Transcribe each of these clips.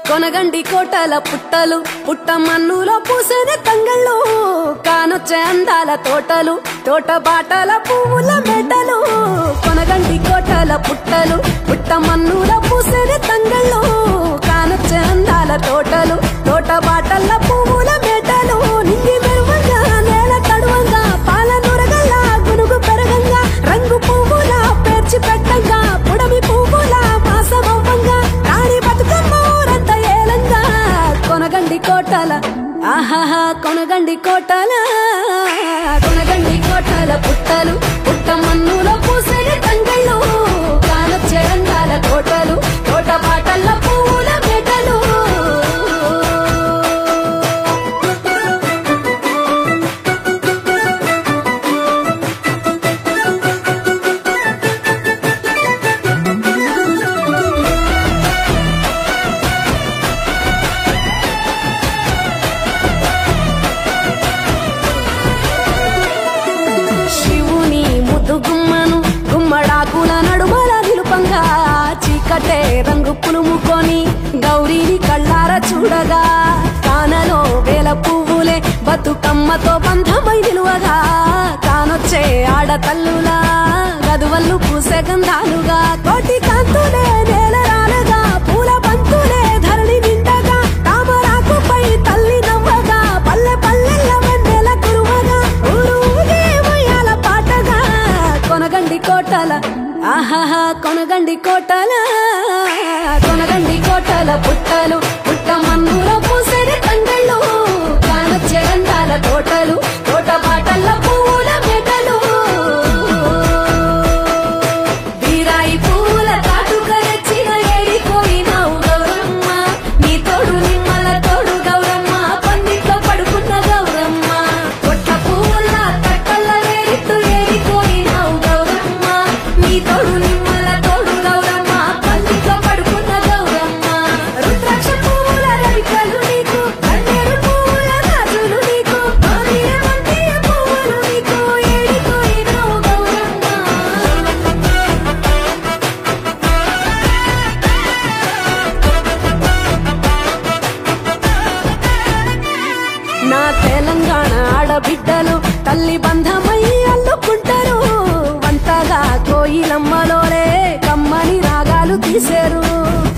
కొనగండి కోటల పుట్టలు పుట్ట మన్నులో పూసేనే తంగళ్ళు కానొచ్చే అందాల తోటలు తోట బాటల పువ్వుల మెడలు కొనగండి కోటల పుట్టలు పుట్ట మన్నులో పూసేనే తంగళ్ళు కానొచ్చే అందాల తోటలు తోట బాటల పువ్వుల మెడలు నింగి మెరువంగా నేల తడువంగా పాల నురగల్లా గునుగు పెరగంగా రంగు పువ్వుల పేర్చి పెట్టంగా పుడమి పువ్వుల మాసమవ్వంగా రాణి బతుకమ్మ కొనగండి కోటల ఆహాహా కొనగండి కోటల కొనగండి కోటల పుట్టలు పుట్ట మన్నులో పూసేనే తంగళ్ళు కానొచ్చే అందాల తోటలు తోట బాటల పువ్వుల మెడలు చీకటే రంగు పులుముకొని గౌరీని కళ్ళార చూడగా కానలో వేల పువ్వులే బతుకమ్మతో బంధమై నిలువగా కానొచ్చే ఆడతల్లులా గదువల్లు పూసే గంధాలుగా కోటి కాంతులే నేల రాలగా పూల బంతులే ధరణి నిండగా తామరాకుపై తల్లి నవ్వగా పల్లె పల్లెల్ల వెన్నెల కురువగా ఊరు ఊగే ఉయ్యాల పాటగా కొనగండి కోటల ఆహాహా కొనగండి కోటల కొనగండి కోటల పుట్టలు పుట్ట మన్నులో పూసేనే తంగళ్ళు కానొచ్చే అందాల తోటలు తోట బాటల పువ్వుల మెడలు వీరాయి పువ్వుల తాటుక తెచ్చిన ఏడిపోయినావు గౌరమ్మ నీ తోడు నిమ్మల తోడు గౌరమ్మ పందిట్లో పడుకున్న గౌరమ్మ కొట్ల పువ్వుల తట్టల వేరిట్టు ఏడిపోయినావు గౌరమ్మ నీ తోడు నిమ్మల తోడు గౌరమ్మ పందిట్లో పడుకున్న గౌరమ్మ రుద్రాక్ష పువ్వుల రవికలు నీకు కన్నేరు పువ్వుల గాజులు నీకు మందియ పువ్వులు నీకు ఏడిపోయినావు గౌరమ్మ నా తెలంగాణ ఆడబిడ్డలు తల్లి బంధమై అల్లుకుంటారు వంటగా కోయిలమ్మలోనే కమ్మని రాగాలు తీశారు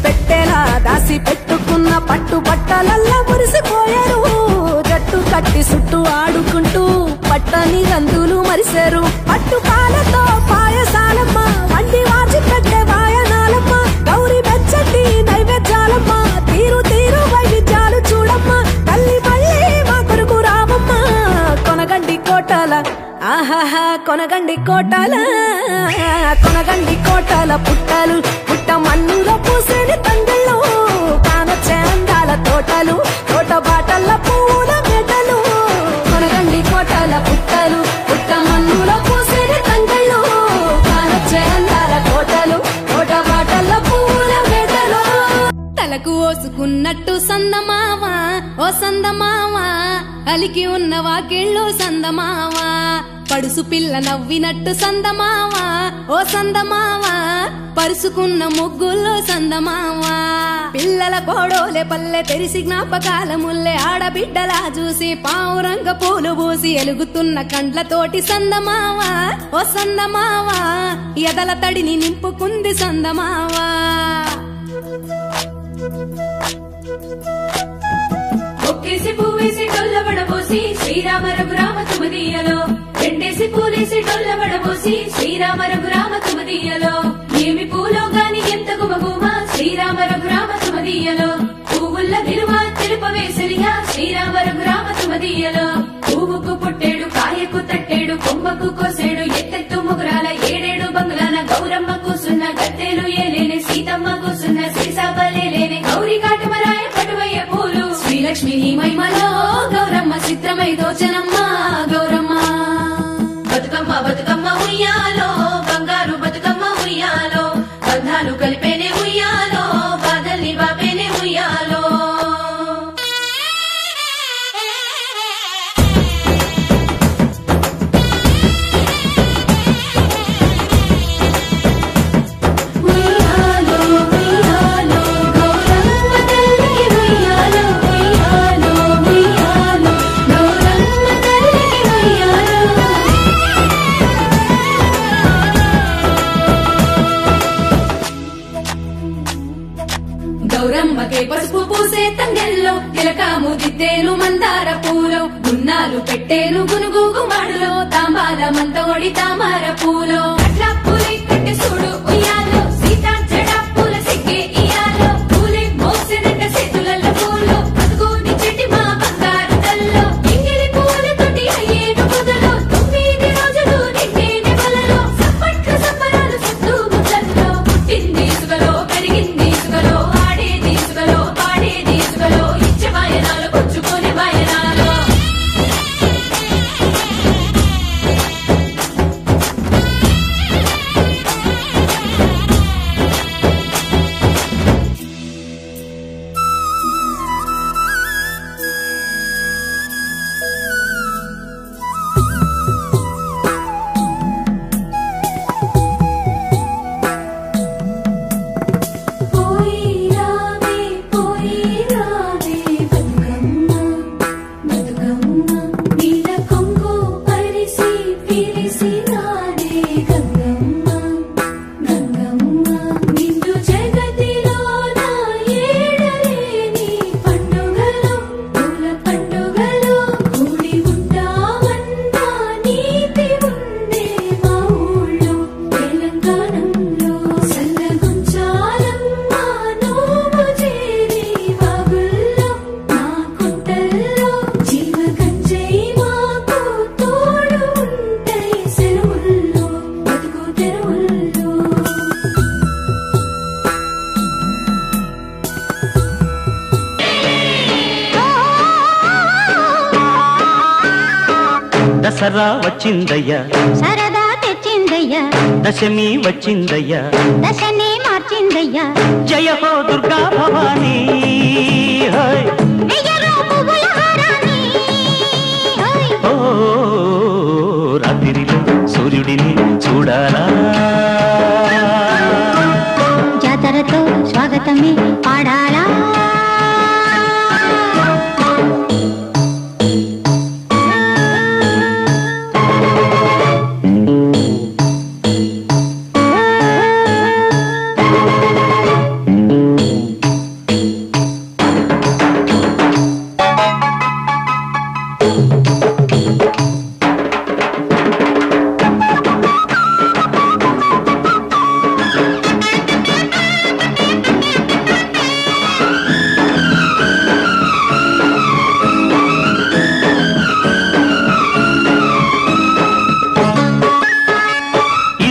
పెట్టేలా దాసి పెట్టుకున్న పట్టు బట్టలల్లా మురిసిపోయారు జట్టు కట్టి చుట్టూ ఆడుకుంటూ పట్టని గంతులు మరిశారు పట్టు పాలతో పాయసాలమ్మ వండి వాచి పెట్టే వాయనాలమ్మ గౌరీ మెచ్చటి నైవేద్యాలమ్మ తీరు తీరు వైవిధ్యాలు చూడమ్మ తల్లి మళ్ళీ మా కొడుకు రామమ్మ కొనగండి కోటల ఆహాహా కొనగండి కోటల కొనగండి కోటల పుట్టలు పుట్ట మన్నులో పూసేనే తంగళ్ళు కానొచ్చే అందాల తోటలు తోట బాటల పువ్వుల మెడలు కొనగండి కోటల పుట్టలు పుట్ట మన్నులో పూసేనే తంగళ్ళు కానొచ్చే అందాల తోటలు తోట బాటల పువ్వుల మెడలు తలకు ఓసుకున్నట్టు సందమావా ఓ సందమావా అలికి ఉన్న వాకిళ్ళు సందమావా పడుసు పిల్ల నవ్వినట్టు సందమావా ఓ సందమావా పరుసుకున్న ముగ్గుల్లో సందమావా పిల్లల కోడోలే పల్లె తెరిసి జ్ఞాపకాల ముల్లె ఆడబిడ్డలా చూసి పావురంగ పూలు పూసి ఎలుగుతున్న కండ్లతోటి సందమావా ఓ సందమావా ఎదల తడిని నింపుకుంది సందమావా ఒక్కేసి పువ్వేసి డొల్లబడబోసి శ్రీరామ రఘురామ తుమదీయలో రెండేసి పూలేసి డొల్లబడబోసి శ్రీరామ రఘురామ తుమదీయలో ఏమి పూలో గాని ఎంత గుమగుమ శ్రీరామ రఘురామ తుమదీయలో పువ్వుల్ల విలువ తెలుపవేసలిగా శ్రీరామ రఘురామ తుమదీయలో పువ్వుకు పుట్టేడు కాయకు తట్టేడు కొమ్మకు కోసేడు ఎత్తెత్తు ముగురాల ఏడేడు బంగ్లాల గౌరమ్మ కూసున్న గద్దెలు ఏలేని సీతమ్మ కూసున్న శ్రీసాబలేని గౌరీ కాటమరాయ పటువయ్య పూలు శ్రీలక్ష్మి మహిమలో గౌరమ్మ చిత్రమై దోచనమ్మ గౌరమ్మ బతుకమ్మ బతుకమ్మ ఉయ్యాలో బంగారు బతుకమ్మ ఉయ్యాలో బంధాలు కలిపేనే ఉయ్యాలో బాధల్ని బాపేనే ఉయ్యాలో పెట్టేను మందార పూలో గున్నాలు పెట్టేను గునుగుగు మాడులో తాంబాలమంత ఒడి తామర పూలో అట్లా పూలే కట్టె చూడు ఉయ్యాలో సీతా జడ పూల సిగ్గే ఇయాలో పూలే మోసినంట చేతులలో పూలో అదుగోని చెట్టి మా బంగారు తల్లో ఎంగిలి పూలతోటి అయ్యేను పొదలో 9 రోజులు నిండేని వలలో సప్పట్లు సప్పరాలు చుట్టూ ముచ్చట్లో పుట్టింది సుగలో పెరిగింది సుగలో ఆడేది సుగలో పాడేది సుగలో ఇచ్చే వాయనాలు పుచ్చుకునే వాయనాలు దసరా వచ్చిందయ్యా సరదా తెచ్చిందయ్యా దశమి వచ్చిందయ్యా దశనే మార్చిందయ్యా జయ హో దుర్గా భవానీ హై వెయ్యరో పువ్వుల హారాన్ని హోయ్ ఓ రాత్రిలో సూర్యుడిని చూడాలా జాతరతో స్వాగతమే పాడాలా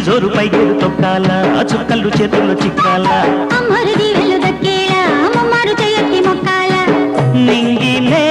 జోరు పైకేరు తొక్కాల చుక్కలు చేతుల్లో చిక్కాల అమ్మరు దీవెలు దక్కేలా అమ్మమ్మారు చేయట్టి మొక్కాల నింగినే